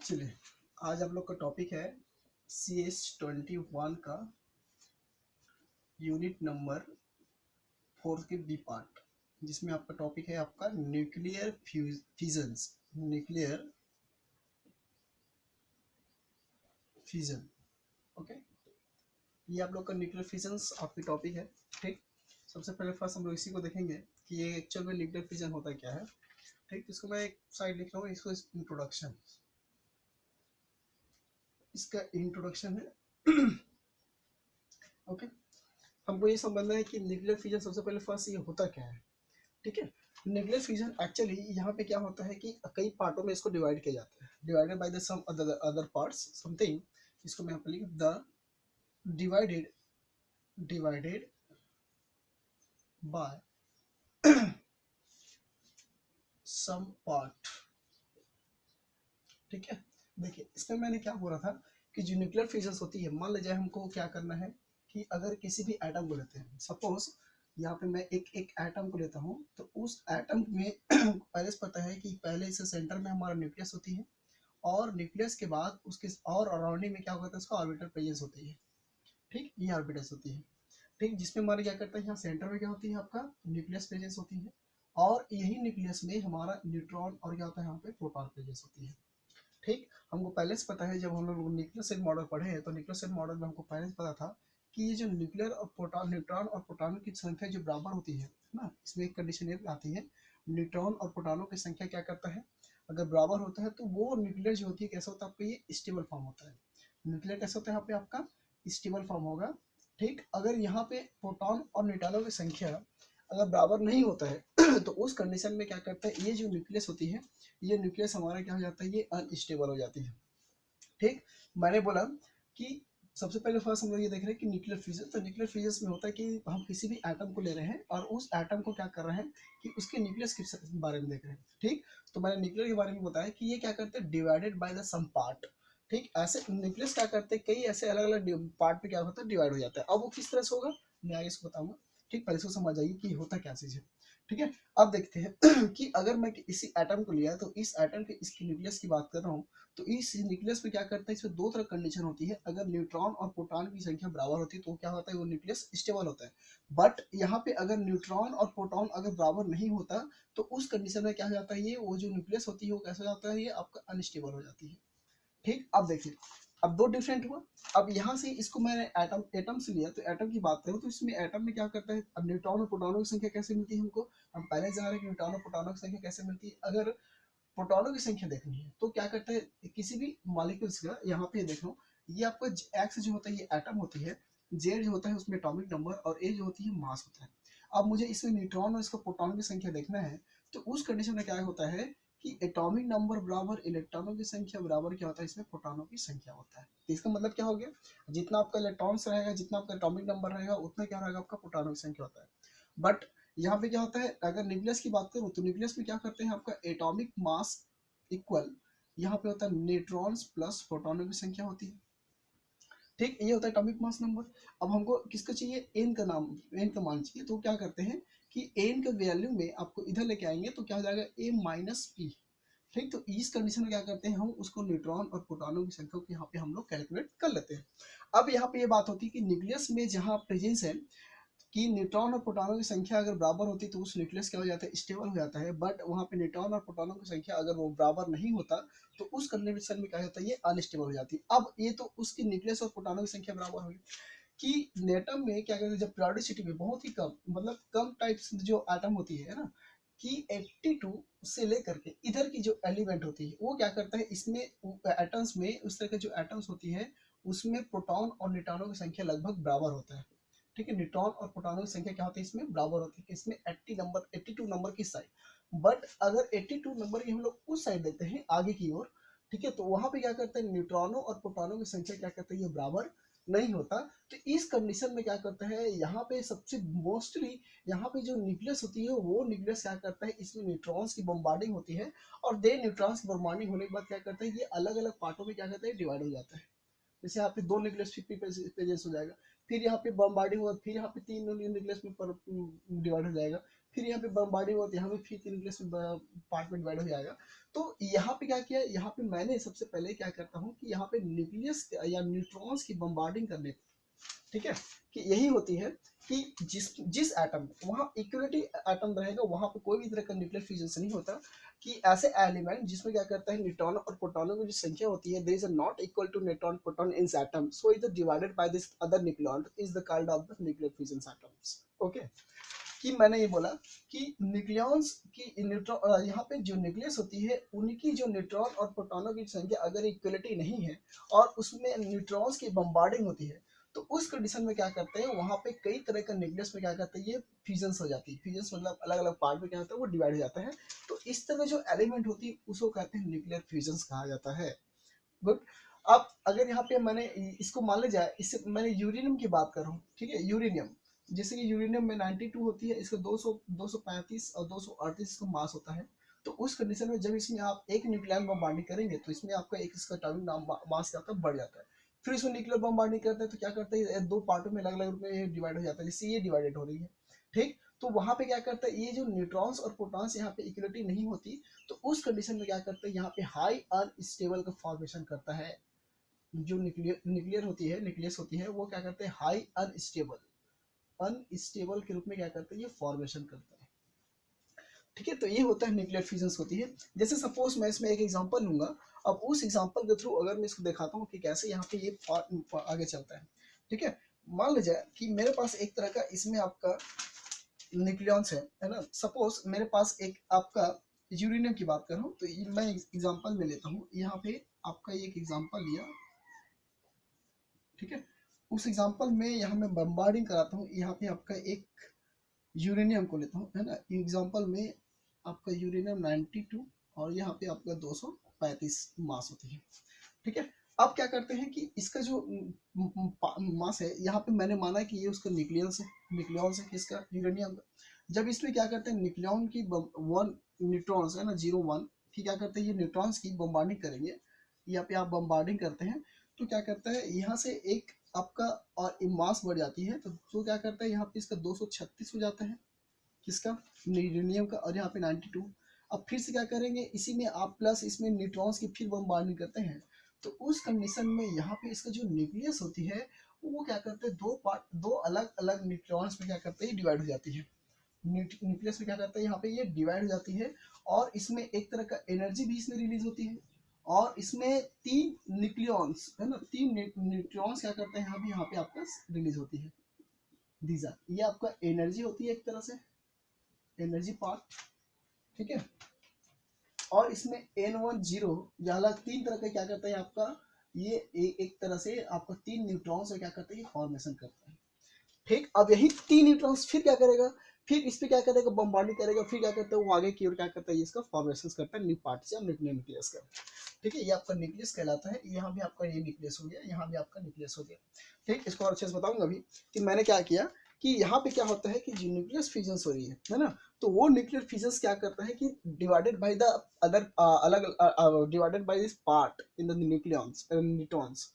चलिए, आज आप लोग का टॉपिक है CS21 का यूनिट नंबर 4 के बी पार्ट, जिसमें आपका टॉपिक है आपका nuclear fusions. Nuclear fusion, okay. ये आप लोग का न्यूक्लियर फ्यूजन्स आपकी टॉपिक है, ठीक। सबसे पहले फर्स्ट हम लोग इसी को देखेंगे कि ये एक्चुअल में न्यूक्लियर फ्यूजन होता क्या है, ठीक। तो इसको मैं एक साइड लिख रहा हूँ, इसको इंट्रोडक्शन, इसका इंट्रोडक्शन है ओके। हमको ये समझना है कि न्यूक्लियर फ्यूजन सबसे पहले फर्स्ट ये होता क्या है, ठीक है। न्यूक्लियर फ्यूजन एक्चुअली यहाँ पे क्या होता है कि कई पार्टों में इसको डिवाइड किया जाता है, divided by the some other parts something. इसको मैं यहाँ पे लिख the divided divided by some part, ठीक है। देखिए, इसमें मैंने क्या बोला था कि जो न्यूक्लियर फ्यूजन होती है, मान लीजिए हमको क्या करना है कि अगर किसी भी एटम को लेते हैं, सपोज यहाँ पे मैं एक एक एटम को लेता हूँ, तो उस एटम में पहले से पता है कि पहले इसे सेंटर में हमारा न्यूक्लियस होती है, और न्यूक्लियस के बाद उसके और अराउंडिंग में क्या होता है, उसका ऑर्बिटल प्रेजेंस होती है, ठीक। ये ऑर्बिटल्स होती है, ठीक, जिसमें हमारे क्या करता है, यहाँ सेंटर में क्या होती है, आपका न्यूक्लियस प्रेजेंस होती है, और यही न्यूक्लियस में हमारा न्यूट्रॉन और क्या होता है, यहाँ पे प्रोटॉन प्रेजेंस होती है, ठीक। हमको पहले से पता है, जब हम लोग न्यूक्लियर सेल मॉडल पढ़े हैं, तो न्यूक्लियर सेल मॉडल में हमको पहले से पता था कि ये जो न्यूक्लियर और प्रोटॉन, न्यूट्रॉन और प्रोटॉन की संख्या जो बराबर होती है ना, इसमें एक कंडीशन ये आती है, न्यूट्रॉन और प्रोटॉनों की संख्या क्या करता है, अगर बराबर होता है तो वो न्यूक्लियर जो होती है कैसा होता है, आपका ये स्टेबल फॉर्म होता है। न्यूक्लियर कैसा होता है, यहाँ पे आपका स्टेबल फॉर्म होगा, ठीक। अगर यहाँ पे प्रोटॉन और न्यूट्रॉनों की संख्या अगर बराबर नहीं होता है तो उस कंडीशन में क्या करता है, ये जो न्यूक्लियस होती है, ये न्यूक्लियस हमारा क्या हो जाता है, ये अनस्टेबल हो जाती है, ठीक। मैंने बोला कि सबसे पहले फर्स्ट हम लोग ये देख रहे हैं कि न्यूक्लियर फ्यूजन, तो न्यूक्लियर फ्यूजन में होता है कि हम किसी भी एटम को ले रहे हैं और उस एटम को क्या कर रहे हैं कि उसके न्यूक्लियस के बारे में देख रहे हैं, ठीक। तो मैंने न्यूक्लियर के बारे में बताया कि ये क्या करते हैं, divided by the some part, ठीक। ऐसे न्यूक्लियस क्या करते हैं, कई ऐसे अलग अलग पार्ट पे क्या होता है, डिवाइड हो जाता है। अब वो किस तरह से होगा, मैं आगे इसको बताऊंगा, ठीक। पहले इसको समझ आइए कि होता क्या चीज है, ठीक है। अब देखते हैं कि अगर मैं इसी एटम को लिया तो इस एटम के इसकी न्यूक्लियस की बात कर रहा हूँ, तो इस न्यूक्लियस में क्या करता है, इसमें दो तरह कंडीशन होती है। अगर न्यूट्रॉन और प्रोटॉन की संख्या बराबर होती है तो क्या होता है, वो न्यूक्लियस स्टेबल होता है। बट यहाँ पे अगर न्यूट्रॉन और प्रोटॉन अगर बराबर नहीं होता तो उस कंडीशन में क्या हो जाता है, ये वो जो न्यूक्लियस होती है वो कैसा हो जाता है, ये आपका अनस्टेबल हो जाती है, ठीक। अब देखिए, अब दो डिफरेंट हुआ। अब यहाँ से इसको मैंने एटम एटम से लिया, तो एटम की बात करूँ तो इसमें एटम में क्या करता है, अब न्यूट्रॉन और प्रोटॉनों की संख्या कैसे मिलती है हमको, हम पहले जान रहे हैं कि न्यूट्रॉन और प्रोटॉनों की संख्या कैसे मिलती है। अगर प्रोटॉनों की संख्या देखनी है तो क्या करता है, किसी भी मॉलिक्यूल्स का, यहाँ पे देख लो, ये आपका एक्स जो होता है ये एटम होती है, जेड जो होता है उसमें एटॉमिक नंबर, और ए जो होती है मास होता है। अब मुझे इसमें न्यूट्रॉन और इसका प्रोटॉन की संख्या देखना है, तो उस कंडीशन में क्या होता है कि एटॉमिक नंबर बराबर इलेक्ट्रॉनों की संख्या बराबर क्या होता है, इसमें प्रोटॉनों की संख्या होता है। इसका मतलब क्या हो गया, जितना आपका इलेक्ट्रॉन्स रहेगा, जितना आपका एटॉमिक नंबर रहेगा, उतना क्या रहेगा, आपका प्रोटॉनों की संख्या होता है। बट यहाँ पे क्या होता है, अगर न्यूक्लियस की बात करूँ तो न्यूक्लियस में क्या करते हैं, आपका एटॉमिक मास इक्वल, यहाँ पे होता है न्यूट्रॉन्स प्लस प्रोटॉनों की संख्या होती है, ठीक। ये होता है एटॉमिक मास नंबर। अब हमको किसका चाहिए, एन का नाम, एन का मान चाहिए, तो क्या करते हैं कि एन के वैल्यू में आपको इधर लेके आएंगे तो क्या हो जाएगा, ए माइनस पी, ठीक। तो इस कंडीशन में क्या करते हैं, हम उसको न्यूट्रॉन और प्रोटॉनों की संख्या को यहाँ पे हम लोग कैलकुलेट कर लेते हैं। अब यहाँ पे ये बात होती है कि न्यूक्लियस में जहाँ प्रेजेंस है कि न्यूट्रॉन और प्रोटॉनों की संख्या अगर बराबर होती तो उस न्यूक्लियस क्या हो जाता है, स्टेबल हो जाता है। बट वहाँ पे न्यूट्रॉन और प्रोटॉनों की संख्या अगर वो बराबर नहीं होता तो उस कंडीशन में क्या होता है, ये अनस्टेबल हो जाती है। अब ये तो उसकी न्यूक्लियस और प्रोटॉनों की संख्या बराबर होगी कि एटम में क्या कहते हैं, जब पीरियोडिसिटी में बहुत ही कम, मतलब कम टाइप्स जो एटम होती है ना, कि 82 से लेकर के इधर की जो एलिमेंट होती है वो क्या करता है, इसमें एटम्स में उस तरह के जो एटम्स होती है उसमें प्रोटॉन और न्यूट्रॉनों की संख्या लगभग बराबर होता है, ठीक है। न्यूट्रॉन और प्रोटॉनों की संख्या क्या होती है, इसमें बराबर होती है, इसमें 82 नंबर की साइड। बट अगर 82 नंबर की हम लोग उस साइड देते हैं आगे की ओर, ठीक है, तो वहां पे क्या करते हैं, न्यूट्रॉनों और प्रोटॉनों की संख्या क्या करते हैं, ये बराबर नहीं होता। तो इस कंडीशन में क्या करता है, यहाँ पे सबसे मोस्टली यहाँ पे जो न्यूक्लियस होती है वो न्यूक्लियस क्या करता है, इसमें न्यूट्रॉन्स की बम्बार्डिंग होती है, और दे न्यूट्रॉन्स की बम्बार्डिंग होने के बाद क्या करता है, ये अलग अलग पार्टों में क्या करता है, डिवाइड हो जाता है। जैसे यहाँ पे दो न्यूक्लियस 50 पेजेस हो जाएगा, फिर यहाँ पे बम्बार्डिंग होगा, फिर यहाँ पे तीन न्यूक्लियस में डिवाइड हो जाएगा, फिर यहाँ पे बम्बार्डिंग होती है, यहाँ पे फिर 3 न्यूक्लियस पार्ट में डिवाइड हो जाएगा। तो यहाँ पे क्या किया, यहाँ पे मैंने सबसे पहले क्या करता हूँ कि यहाँ पे न्यूक्लियस या न्यूट्रॉन्स की बम्बार्डिंग करने, ठीक है, कि यही होती है कि जिस जिस एटम वहाँ इक्वलिटी एटम रहेगा वहाँ पे कोई भी तरह का न्यूक्लियर फ्यूजन नहीं होता, कि ऐसे एलिमेंट जिसमें क्या करता है न्यूट्रॉन और प्रोटॉनों की जो संख्या होती है there is not equal to neutron proton in atom, so is divided by this other nucleon is the called of the nuclear fusion atoms. Okay, कि मैंने ये बोला कि न्यूक्लियॉन्स की न्यूट्रॉन यहाँ पे जो न्यूक्लियस होती है उनकी जो न्यूट्रॉन और प्रोटॉनों की संख्या अगर इक्वलिटी नहीं है और उसमें न्यूट्रॉन्स की बम्बार्डिंग होती है, तो उस कंडीशन में क्या करते हैं वहाँ पे कई तरह का न्यूक्लियस में क्या करते हैं ये फ्यूजन्स हो जाती है। फ्यूजन्स मतलब अलग अलग पार्ट में क्या होता है वो डिवाइड हो जाता है। तो इस तरह जो एलिमेंट होती है उसको कहते हैं न्यूक्लियर फ्यूजन्स कहा जाता है। गुड। अब अगर यहाँ पे मैंने इसको मान लिया जाए, इससे मैंने यूरेनियम की बात कर रहा हूँ, ठीक है, यूरेनियम जैसे कि यूरेनियम में 92 होती है, इसका 200 235 और 238 इसका मास होता है। तो उस कंडीशन में जब इसमें आप एक न्यूक्लियन बम्बार्डिंग करेंगे तो इसमें आपका एक इसका एटॉमिक मास क्या होता है बढ़ जाता है। फिर इसमें न्यूक्लियर बम्बार्डिंग करते हैं तो क्या करते हैं दो पार्टों में अलग अलग रूप में डिवाइड हो जाता है, जिससे ये डिवाइडेड हो रही है, ठीक। तो वहां पे क्या करता है ये जो न्यूट्रॉन्स और प्रोटॉन्स यहाँ पे इक्वलिटी नहीं होती, तो उस कंडीशन में क्या करते हैं यहाँ पे हाई अनस्टेबल का फॉर्मेशन करता है। जो न्यूक्लियर होती है न्यूक्लियस होती है वो क्या करते हैं हाई अनस्टेबल के रूप में क्या करते हैं ये फॉर्मेशन करता है, ठीक है। तो ये होता है न्यूक्लियर फ्यूजन होती है। जैसे सपोज मैं इसमें एक एग्जांपल लूंगा, अब उस एग्जांपल के थ्रू अगर मैं इसको दिखाता हूँ कि कैसे यहाँ पे ये आगे चलता है, ठीक है। मान लीजिए कि मेरे पास एक तरह का इसमें आपका न्यूक्लियंस है ना, सपोज मेरे पास एक आपका यूरेनियम की बात कर रहा हूँ, तो मैं एग्जांपल में लेता हूँ यहाँ पे आपका एक एग्जांपल लिया, ठीक है। उस एग्जांपल में यहाँ मैं बम्बार्डिंग कराता हूँ, यहाँ पे आपका एक यूरेनियम को लेता हूँ, है ना, एग्जांपल में आपका यूरेनियम 92 और यहाँ पे आपका 235 मास होती है, ठीक है। अब क्या करते हैं कि इसका जो मास है यहाँ पे मैंने माना कि ये उसका न्यूक्लियस है किसका यूरेनियम का। जब इसमें क्या करते हैं न्यूक्लियन की वन न्यूट्रॉन्स है ना 01 की क्या करते हैं ये न्यूट्रॉन्स की बम्बार्डिंग करेंगे, यहाँ पे आप बम्बार्डिंग करते हैं तो क्या करता है यहाँ से एक आपका और मास बढ़ जाती है, तो क्या करता है यहाँ पे इसका 236 हो जाता है किसका यूरेनियम का, और यहाँ पे 92। अब फिर से क्या करेंगे इसी में आप प्लस इसमें न्यूट्रॉन्स की फिर बम्बार्डिंग करते हैं, तो उस कंडीशन में यहाँ पे इसका जो न्यूक्लियस होती है वो क्या करते हैं दो अलग अलग न्यूट्रॉन्स में क्या करते हैं डिवाइड हो जाती है। न्यूक्लियस में क्या करता है यहाँ पे ये डिवाइड हो जाती है और इसमें एक तरह का एनर्जी भी इसमें रिलीज होती है, और इसमें 3 न्यूक्लियॉन्स है ना 3 न्यूट्रॉन्स क्या करते हैं यहाँ पे आपका रिलीज होती है। दीजा ये आपका एनर्जी होती है एक तरह से एनर्जी पार्ट, ठीक है। और इसमें N10 अलग 3 तरह का क्या करता है आपका ये एक तरह से आपका 3 न्यूट्रॉन्स क्या करता है ये फॉर्मेशन करता है, ठीक। अब यही 3 न्यूट्रॉन्स फिर क्या करेगा, फिर इस पे क्या करेगा बम्बार्डिंग करेगा, फिर क्या करता है वो आगे की ओर क्या करता है इसका फॉर्मेशन करता है न्यू पार्ट या न्यूक्लियस का, ठीक है। ये आपका न्यूक्लियस कहलाता है। यहाँ भी आपका ये न्यूक्लियस हो गया, यहाँ भी आपका न्यूक्लियस हो गया, ठीक। इसको और अच्छे से बताऊंगा अभी कि मैंने क्या किया कि यहाँ पे क्या होता है कि जो न्यूक्लियस फ्यूजन हो रही है ना, तो वो न्यूक्लियर फ्यूजन क्या करता है कि डिवाइडेड बाय द अदर अलग divided by this part in the nucleons neutrons.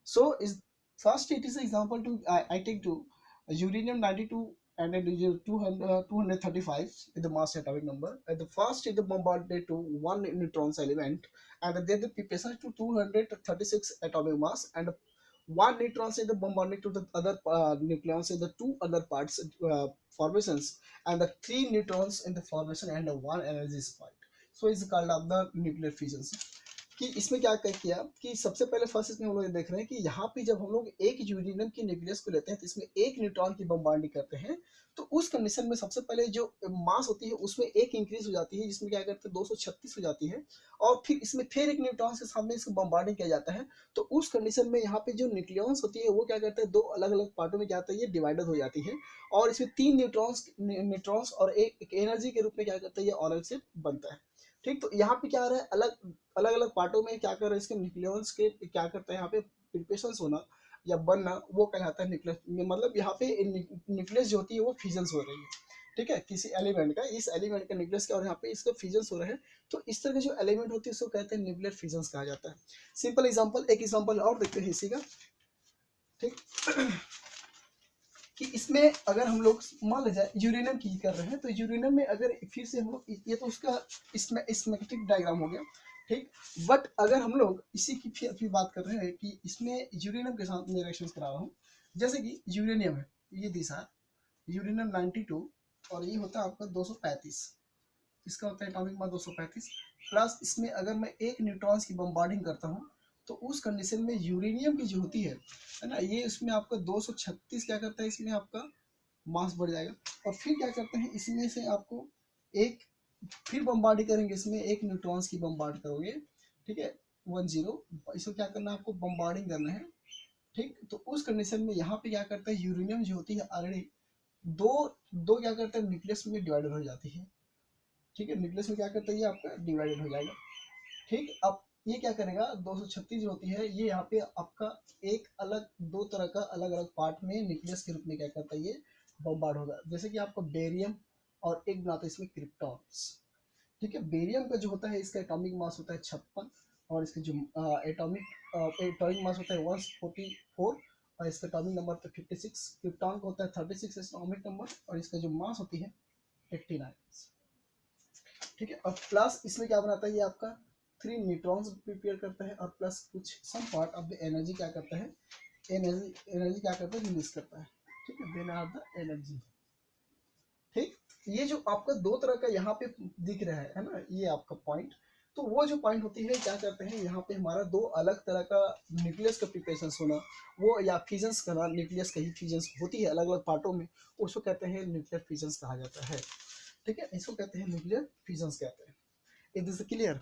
So is first it is example to I take to uranium 92 and then 235 is the mass atomic number. And the first is the bombarded to one neutron element, and then the pressure to 236 atomic mass, and one neutron is the bombarded to the other nucleons in the two other parts formations, and the 3 neutrons in the formation and one energy spike. So it's called of the nuclear fusion. कि इसमें क्या किया कि सबसे पहले first इसमें हम लोग देख रहे हैं कि यहाँ पे जब हम लोग एक यूरेनियम की न्यूक्लियस को लेते हैं तो इसमें एक न्यूट्रॉन की बम्बार्डिंग करते हैं, तो उस कंडीशन में सबसे पहले जो मास होती है उसमें एक इंक्रीज हो जाती है जिसमें क्या करते हैं 236 हो जाती है, और फिर इसमें फिर एक न्यूट्रॉन के सामने इसको बम्बार्डिंग किया जाता है। तो उस कंडीशन में यहाँ पे जो न्यूक्लियॉन्स होती है वो क्या करते हैं दो अलग अलग पार्टों में क्या होता है ये डिवाइडेड हो जाती है, और इसमें 3 न्यूट्रॉन्स और एक एनर्जी के रूप में क्या करता है ये ऑर्डर से बनता है, ठीक। तो यहाँ पे क्या आ रहा है अलग अलग अलग पार्टों में क्या कर रहे हैं इसके न्यूक्लियॉन्स के क्या करता है यहाँ पे प्रिपरेशन होना या बनना वो कहलाता है न्यूक्लियस, मतलब यहाँ पे न्यूक्लियस जो होती है वो फ्यूजन हो रही है, ठीक है, किसी एलिमेंट का इस एलिमेंट का न्यूक्लियस का, और यहाँ पे इसका फ्यूजन हो रहा है। तो इस तरह के जो एलिमेंट होती है उसको कहते हैं न्यूक्लियर फ्यूजन कहा जाता है। सिंपल एग्जाम्पल एक एग्जाम्पल और देखते हैं इसी का, ठीक। कि इसमें अगर हम लोग मान लीजिए यूरेनियम की कर रहे हैं, तो यूरेनियम में अगर फिर से हम लोग, ये तो उसका इसमें स्कीमेटिक डायग्राम हो गया, ठीक। बट अगर हम लोग इसी की फिर बात कर रहे हैं कि इसमें यूरेनियम के साथ मैं रिएक्शन करा रहा हूँ, जैसे कि यूरेनियम है, ये दिशा यूरेनियम 92 और ये होता है आपका 235, इसका होता है एटॉमिक मास 235, प्लस इसमें अगर मैं एक न्यूट्रॉन्स की बम्बार्डिंग करता हूँ तो उस कंडीशन में यूरेनियम की जो होती है ना, ये इसमें आपका 236 क्या करता है, इसमें आपका मास बढ़ जाएगा। और फिर क्या करते हैं, इसमें से आपको एक फिर बम्बार्डिंग करेंगे, इसमें एक न्यूट्रॉन्स की बम्बार्ड करोगे, ठीक है, 10, इसको क्या करना है, आपको बम्बार्डिंग करना है, ठीक। तो उस कंडीशन में यहाँ पे क्या करता है, यूरेनियम जो होती है ऑलरेडी दो दो क्या करता है, न्यूक्लियस में डिवाइडेड हो जाती है, ठीक है, न्यूक्लियस में क्या करता है, ये आपका डिवाइडेड हो जाएगा, ठीक। अब ये क्या करेगा, 236 जो होती है, ये यहाँ पे आपका एक अलग दो तरह का अलग अलग पार्ट में न्यूक्लियस के रूप में क्या करता है, ये बम्बार्ड होगा। जैसे कि आपका बेरियम और एक बनाता है इसमें क्रिप्टॉन्स, ठीक है। बेरियम का जो होता है, इसका एटॉमिक मास होता है 56 और इसका जो एटॉमिक मास होता है 144 और इसका एटॉमिक नंबर होता है 56। क्रिप्टॉन का होता है 36 एटॉमिक नंबर और इसका जो मास होती है 89, ठीक है। और प्लस इसमें क्या बनाता है, ये आपका 3 न्यूट्रॉन्स प्रिपेयर करता है और प्लस कुछ some part of the energy क्या करता है, एनर्जी क्या करता है, रिलीज करता है, ठीक है, देन आर द एनर्जी, ठीक। ये जो आपका दो तरह का यहाँ पे दिख रहा है ना, ये आपका पॉइंट, तो वो जो पॉइंट होती है क्या करते हैं, यहाँ पे हमारा दो अलग तरह का न्यूक्लियस का प्रिपरेशन होना, वो या फिजन्स करना, न्यूक्लियस का ही फिजन्स होती है अलग अलग पार्टों में, उसको कहते हैं न्यूक्लियर फिजन्स कहा जाता है, ठीक है, इसको कहते हैं न्यूक्लियर फिजन्स कहते हैं। It is clear.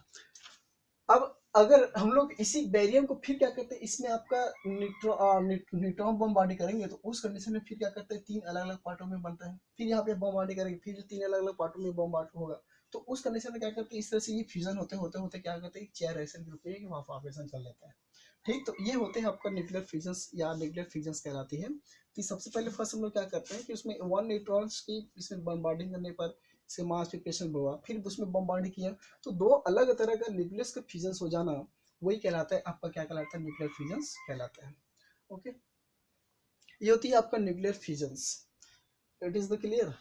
अब अगर हम लोग इसी बैरियम को फिर क्या करते हैं, इसमें आपका न्यूट्रॉन बमबार्डी करेंगे तो उस कंडीशन में फिर क्या करते हैं, 3 अलग अलग पार्टों में बनता है, फिर यहाँ पे बमबार्डी करेंगे फिर 3 अलग अलग पार्टों में बमबार्ड होगा, तो उस कंडीशन में क्या करते हैं, इस तरह से ये फ्यूजन होते होते होते क्या करते हैं, चेयर रिएक्शन के रूप में ऑपरेशन कर लेता है, ठीक। तो ये होते हैं आपका न्यूक्लियर फ्यूजन्स या न्यूक्लियर फ्यूजन्स कहलाती है। तो सबसे पहले फर्स्ट हम लोग क्या करते हैं कि उसमें 1 न्यूट्रॉन्स की इसमें बमबार्डिंग करने पर इसके मास प्रिपरेशन हुआ, फिर उसमें बमबार्डिंग किया, तो दो अलग तरह का न्यूक्लियस का फ्यूजन्स हो जाना, वही कहलाता है आपका, क्या कहलाता है, न्यूक्लियर फ्यूजन्स कहलाता है। ओके, ये होती है आपका nuclear fusions. It is the clear.